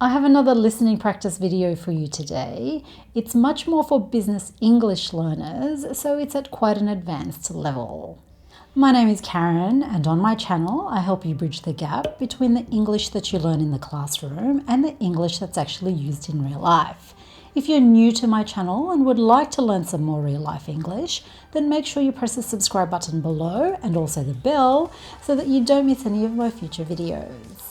I have another listening practice video for you today. It's much more for business English learners, so it's at quite an advanced level. My name is Karen, and on my channel I help you bridge the gap between the English that you learn in the classroom and the English that's actually used in real life. If you're new to my channel and would like to learn some more real life English, then make sure you press the subscribe button below and also the bell so that you don't miss any of my future videos.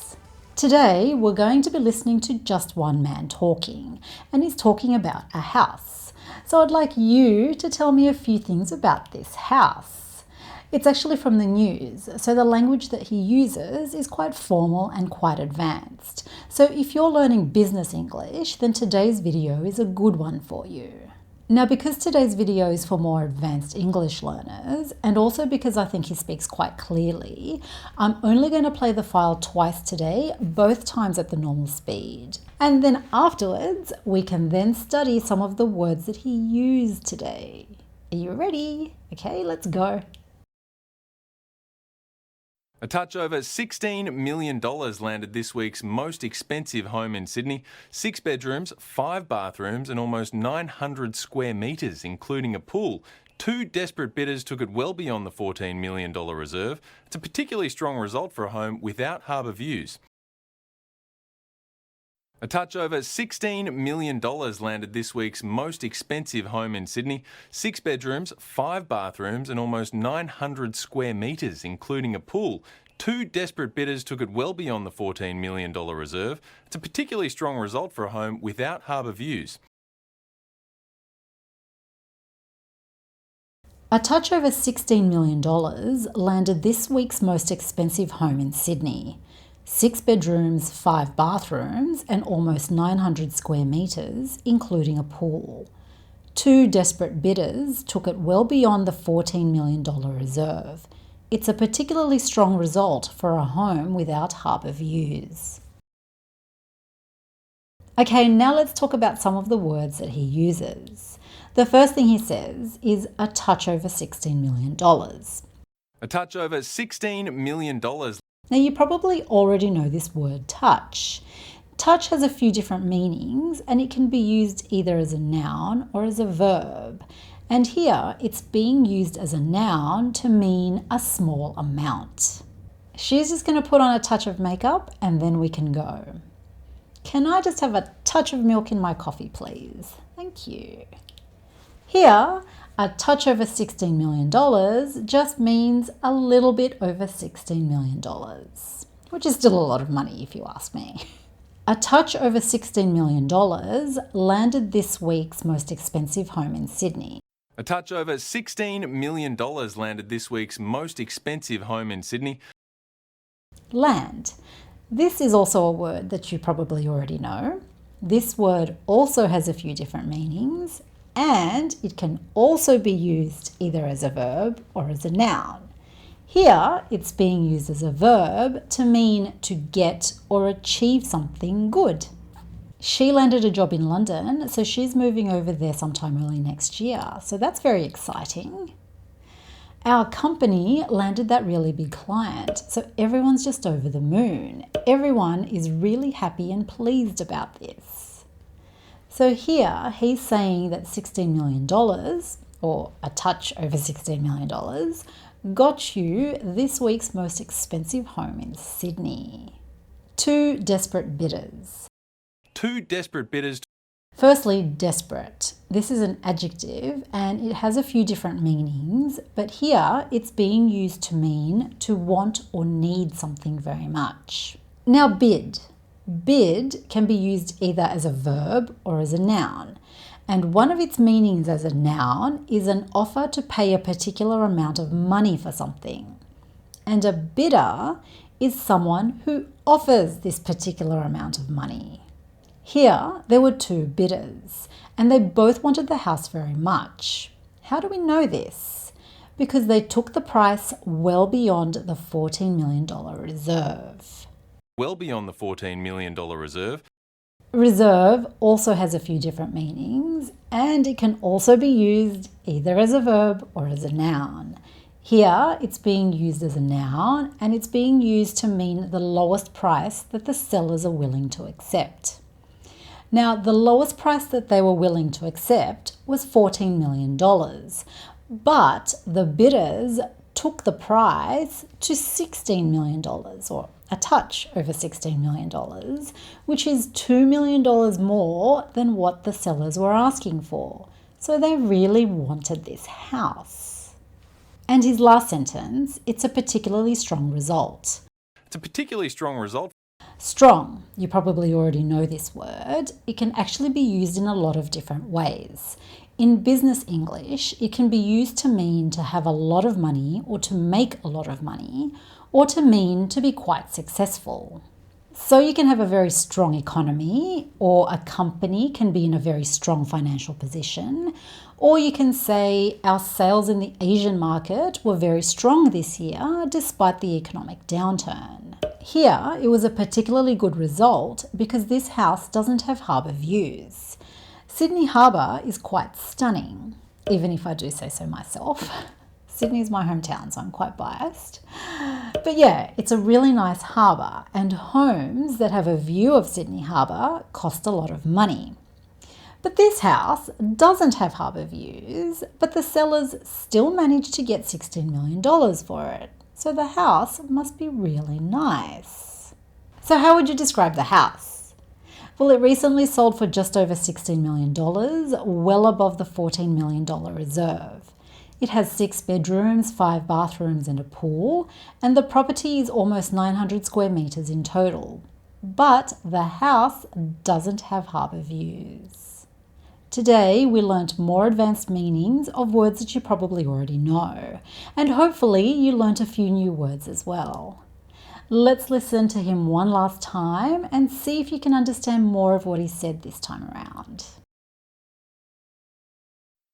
Today, we're going to be listening to just one man talking, and he's talking about a house. So I'd like you to tell me a few things about this house. It's actually from the news, so the language that he uses is quite formal and quite advanced. So if you're learning business English, then today's video is a good one for you. Now, because today's video is for more advanced English learners, and also because I think he speaks quite clearly, I'm only going to play the file twice today, both times at the normal speed. And then afterwards, we can then study some of the words that he used today. Are you ready? Okay, let's go. A touch over $16 million landed this week's most expensive home in Sydney. 6 bedrooms, 5 bathrooms and almost 900 square metres, including a pool. 2 desperate bidders took it well beyond the $14 million reserve. It's a particularly strong result for a home without harbour views. A touch over $16 million landed this week's most expensive home in Sydney. 6 bedrooms, 5 bathrooms and almost 900 square metres, including a pool. 2 desperate bidders took it well beyond the $14 million reserve. It's a particularly strong result for a home without harbour views. A touch over $16 million landed this week's most expensive home in Sydney. 6 bedrooms, 5 bathrooms and almost 900 square metres, including a pool. 2 desperate bidders took it well beyond the $14 million reserve. It's a particularly strong result for a home without harbour views. Okay, now let's talk about some of the words that he uses. The first thing he says is a touch over $16 million. A touch over $16 million. Now, you probably already know this word touch. Touch has a few different meanings and it can be used either as a noun or as a verb. And here it's being used as a noun to mean a small amount. She's just going to put on a touch of makeup and then we can go. Can I just have a touch of milk in my coffee, please? Thank you. Here, a touch over $16 million just means a little bit over $16 million, which is still a lot of money if you ask me. A touch over $16 million landed this week's most expensive home in Sydney. A touch over $16 million landed this week's most expensive home in Sydney. Land. This is also a word that you probably already know. This word also has a few different meanings, and it can also be used either as a verb or as a noun. Here, it's being used as a verb to mean to get or achieve something good. She landed a job in London, so she's moving over there sometime early next year, so that's very exciting. Our company landed that really big client, so everyone's just over the moon. Everyone is really happy and pleased about this. So here he's saying that $16 million, or a touch over $16 million, got you this week's most expensive home in Sydney. 2 desperate bidders. 2 desperate bidders. Firstly, desperate. This is an adjective and it has a few different meanings, but here it's being used to mean to want or need something very much. Now, bid. Bid can be used either as a verb or as a noun, and one of its meanings as a noun is an offer to pay a particular amount of money for something. And a bidder is someone who offers this particular amount of money. Here, there were 2 bidders, and they both wanted the house very much. How do we know this? Because they took the price well beyond the $14 million reserve. Well beyond the $14 million reserve. Reserve also has a few different meanings, and it can also be used either as a verb or as a noun. Here, it's being used as a noun and it's being used to mean the lowest price that the sellers are willing to accept. Now, the lowest price that they were willing to accept was $14 million, but the bidders took the price to $16 million, or a touch over $16 million, which is $2 million more than what the sellers were asking for. So they really wanted this house. And his last sentence, it's a particularly strong result. It's a particularly strong result. Strong, you probably already know this word. It can actually be used in a lot of different ways. In business English, it can be used to mean to have a lot of money or to make a lot of money, or to mean to be quite successful. So you can have a very strong economy, or a company can be in a very strong financial position, or you can say our sales in the Asian market were very strong this year despite the economic downturn. Here, it was a particularly good result because this house doesn't have harbour views. Sydney Harbour is quite stunning, even if I do say so myself. Sydney's my hometown, so I'm quite biased. But yeah, it's a really nice harbour, and homes that have a view of Sydney Harbour cost a lot of money. But this house doesn't have harbour views, but the sellers still managed to get $16 million for it. So the house must be really nice. So how would you describe the house? Well, it recently sold for just over $16 million, well above the $14 million reserve. It has 6 bedrooms, 5 bathrooms and a pool, and the property is almost 900 square metres in total. But the house doesn't have harbour views. Today, we learnt more advanced meanings of words that you probably already know, and hopefully you learnt a few new words as well. Let's listen to him one last time and see if you can understand more of what he said this time around.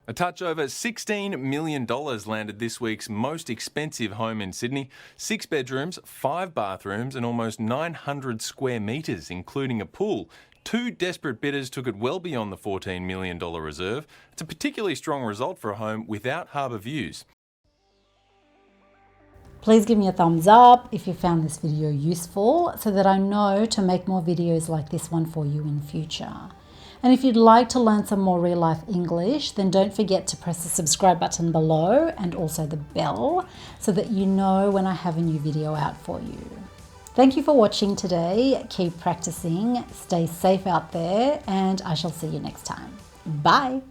A touch over $16 million landed this week's most expensive home in Sydney. 6 bedrooms, 5 bathrooms and almost 900 square metres, including a pool. 2 desperate bidders took it well beyond the $14 million reserve. It's a particularly strong result for a home without harbour views. Please give me a thumbs up if you found this video useful so that I know to make more videos like this one for you in future. And if you'd like to learn some more real-life English, then don't forget to press the subscribe button below and also the bell so that you know when I have a new video out for you. Thank you for watching today. Keep practicing, stay safe out there, and I shall see you next time. Bye!